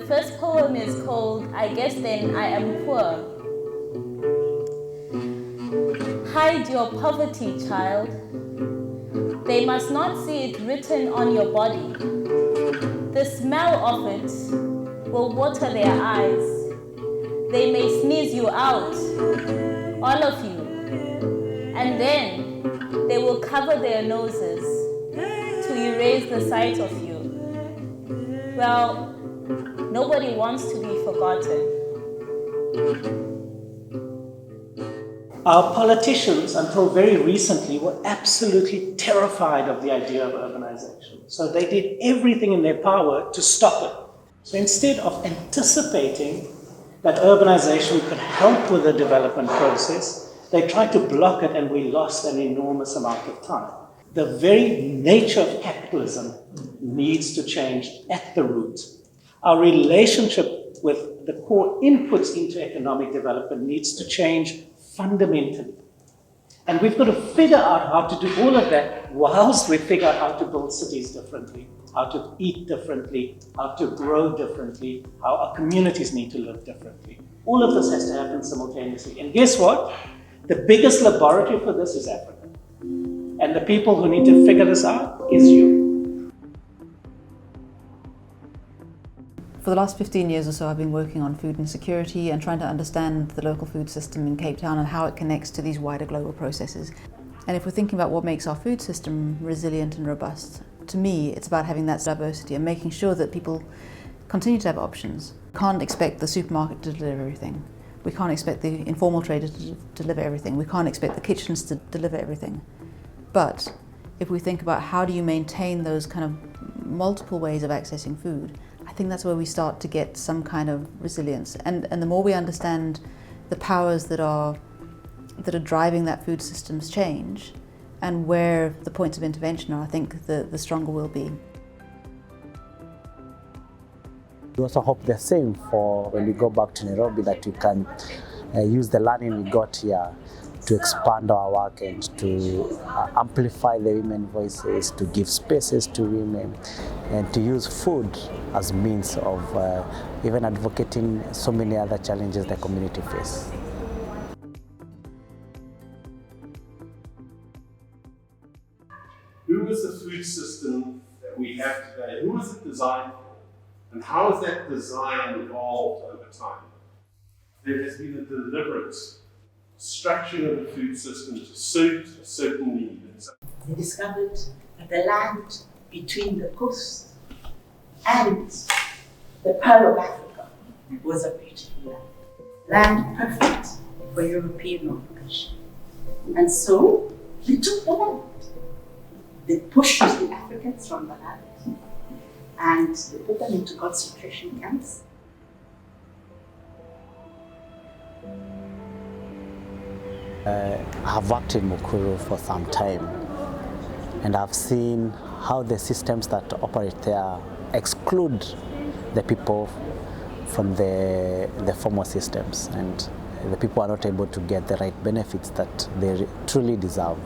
first poem is called I Guess Then I Am Poor. Hide your poverty, child. They must not see it written on your body. The smell of it will water their eyes. They may sneeze you out, all of you, and then they will cover their noses to erase the sight of you. Well, nobody wants to be forgotten. Our politicians, until very recently, were absolutely terrified of the idea of urbanization. So they did everything in their power to stop it. So instead of anticipating that urbanization could help with the development process, they tried to block it, and we lost an enormous amount of time. The very nature of capitalism needs to change at the root. Our relationship with the core inputs into economic development needs to change fundamentally. And we've got to figure out how to do all of that whilst we figure out how to build cities differently, how to eat differently, how to grow differently, how our communities need to live differently. All of this has to happen simultaneously. And guess what? The biggest laboratory for this is Africa. And the people who need to figure this out is you. For the last 15 years or so, I've been working on food insecurity and trying to understand the local food system in Cape Town and how it connects to these wider global processes. And if we're thinking about what makes our food system resilient and robust, to me, it's about having that diversity and making sure that people continue to have options. We can't expect the supermarket to deliver everything. We can't expect the informal trader to deliver everything. We can't expect the kitchens to deliver everything. But if we think about how do you maintain those kind of multiple ways of accessing food, I think that's where we start to get some kind of resilience. And the more we understand the powers that are driving that food system's change and where the points of intervention are, I think the stronger we'll be. We also hope the same for when we go back to Nairobi, that we can use the learning we got here to expand our work and to amplify the women voices, to give spaces to women, and to use food as means of even advocating so many other challenges the community face. Who is the food system that we have today? Who is it designed for? And how has that design evolved over time? There has been a deliberate structuring of the food system to suit a certain need. They discovered that the land between the coast and the Pearl of Africa was a beautiful land perfect for European occupation. And so they took the land. They pushed the Africans from the land and they put them into concentration camps. I have worked in Mukuru for some time, and I've seen how the systems that operate there exclude the people from the formal systems, and the people are not able to get the right benefits that they truly deserve.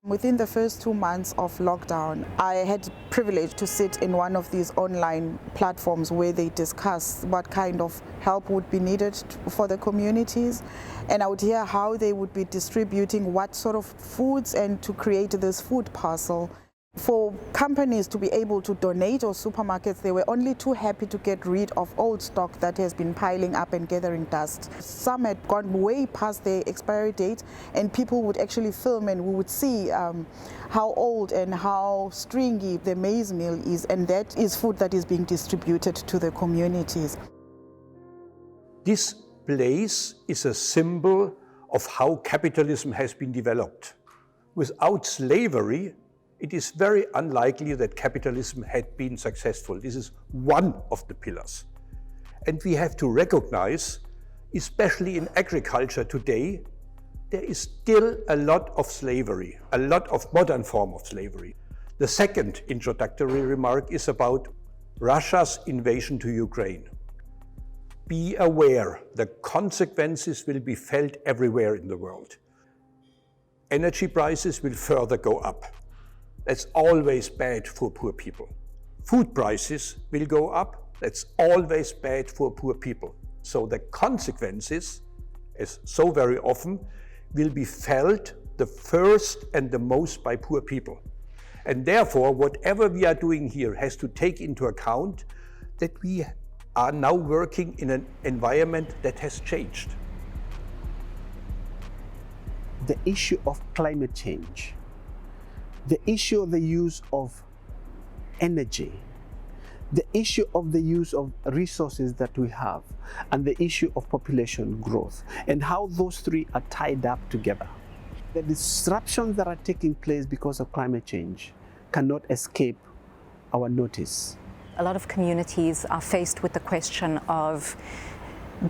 Within the first 2 months of lockdown, I had the privilege to sit in one of these online platforms where they discuss what kind of help would be needed for the communities, and I would hear how they would be distributing what sort of foods and to create this food parcel. For companies to be able to donate, or supermarkets, they were only too happy to get rid of old stock that has been piling up and gathering dust. Some had gone way past their expiry date, and people would actually film, and we would see how old and how stringy the maize meal is, and that is food that is being distributed to the communities. This place is a symbol of how capitalism has been developed. Without slavery, it is very unlikely that capitalism had been successful. This is one of the pillars. And we have to recognize, especially in agriculture today, there is still a lot of slavery, a lot of modern form of slavery. The second introductory remark is about Russia's invasion to Ukraine. Be aware, the consequences will be felt everywhere in the world. Energy prices will further go up. That's always bad for poor people. food prices will go up. That's always bad for poor people. So the consequences, as so very often, will be felt the first and the most by poor people. And therefore, whatever we are doing here has to take into account that we are now working in an environment that has changed. The issue of climate change, the issue of the use of energy, the issue of the use of resources that we have, and the issue of population growth, and how those three are tied up together. The disruptions that are taking place because of climate change cannot escape our notice. A lot of communities are faced with the question of,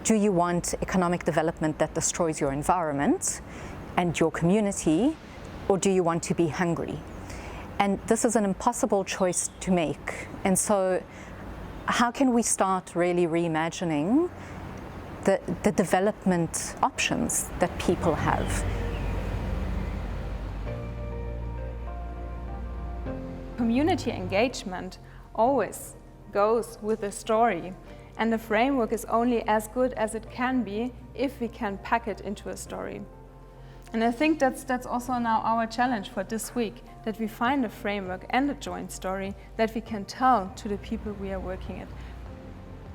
do you want economic development that destroys your environment and your community, or do you want to be hungry? And this is an impossible choice to make. And so how can we start really reimagining the development options that people have? Community engagement always goes with a story, and the framework is only as good as it can be if we can pack it into a story. And I think that's also now our challenge for this week, that we find a framework and a joint story that we can tell to the people we are working at.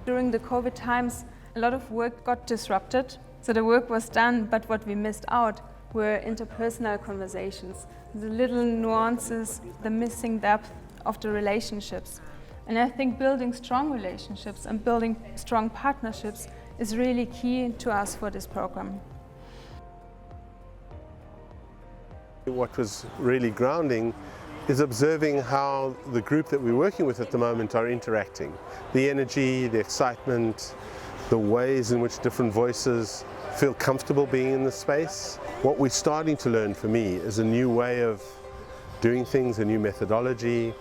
During the COVID times, a lot of work got disrupted, so the work was done, but what we missed out were interpersonal conversations, the little nuances, the missing depth of the relationships. And I think building strong relationships and building strong partnerships is really key to us for this program. What was really grounding is observing how the group that we're working with at the moment are interacting. The energy, the excitement, the ways in which different voices feel comfortable being in the space. What we're starting to learn for me is a new way of doing things, a new methodology,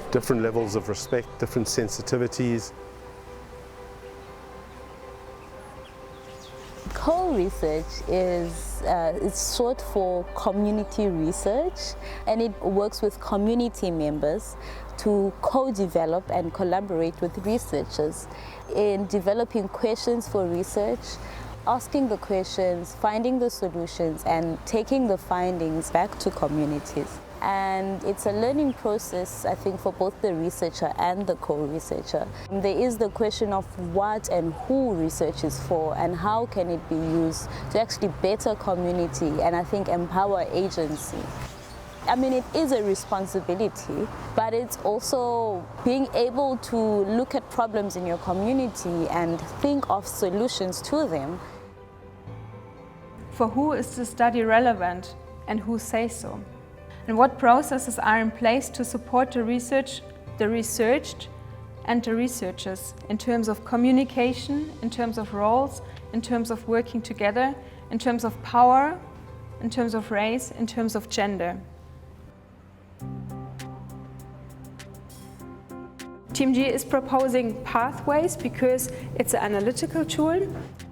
different levels of respect, different sensitivities. Co-research is it's short for community research, and it works with community members to co-develop and collaborate with researchers in developing questions for research, asking the questions, finding the solutions, and taking the findings back to communities. And it's a learning process, I think, for both the researcher and the co-researcher. There is the question of what and who research is for, and how can it be used to actually better community and, I think, empower agency. I mean, it is a responsibility, but it's also being able to look at problems in your community and think of solutions to them. For who is the study relevant and who says so? And what processes are in place to support the research, the researched, and the researchers in terms of communication, in terms of roles, in terms of working together, in terms of power, in terms of race, in terms of gender. Team G is proposing pathways because it's an analytical tool.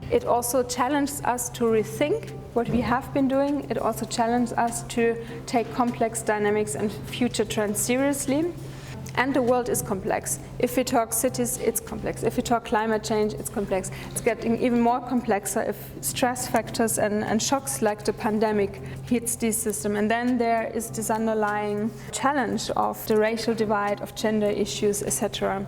It also challenges us to rethink what we have been doing. It also challenges us to take complex dynamics and future trends seriously. And the world is complex. If we talk cities, it's complex. If we talk climate change, it's complex. It's getting even more complexer if stress factors and shocks like the pandemic hits this system. And then there is this underlying challenge of the racial divide, of gender issues, etc.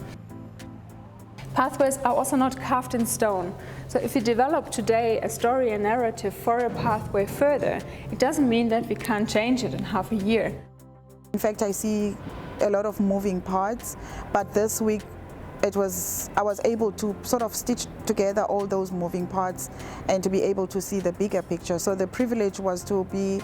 Pathways are also not carved in stone. So if we develop today a story, a narrative for a pathway further, it doesn't mean that we can't change it in half a year. In fact, I see a lot of moving parts, but this week I was able to sort of stitch together all those moving parts and to be able to see the bigger picture. So the privilege was to be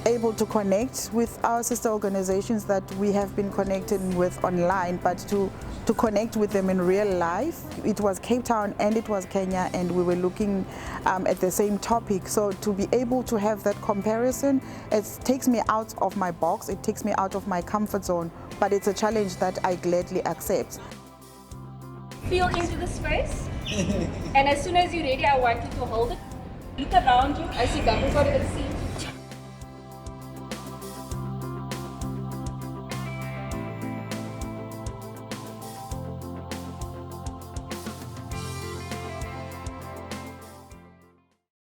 able to connect with our sister organizations that we have been connected with online, but to connect with them in real life. It was Cape Town and it was Kenya, and we were looking at the same topic. So to be able to have that comparison, it takes me out of my box, it takes me out of my comfort zone, but it's a challenge that I gladly accept. Feel into the space, and as soon as you're ready, I want you to hold it. Look around you. I see Gabriel, I see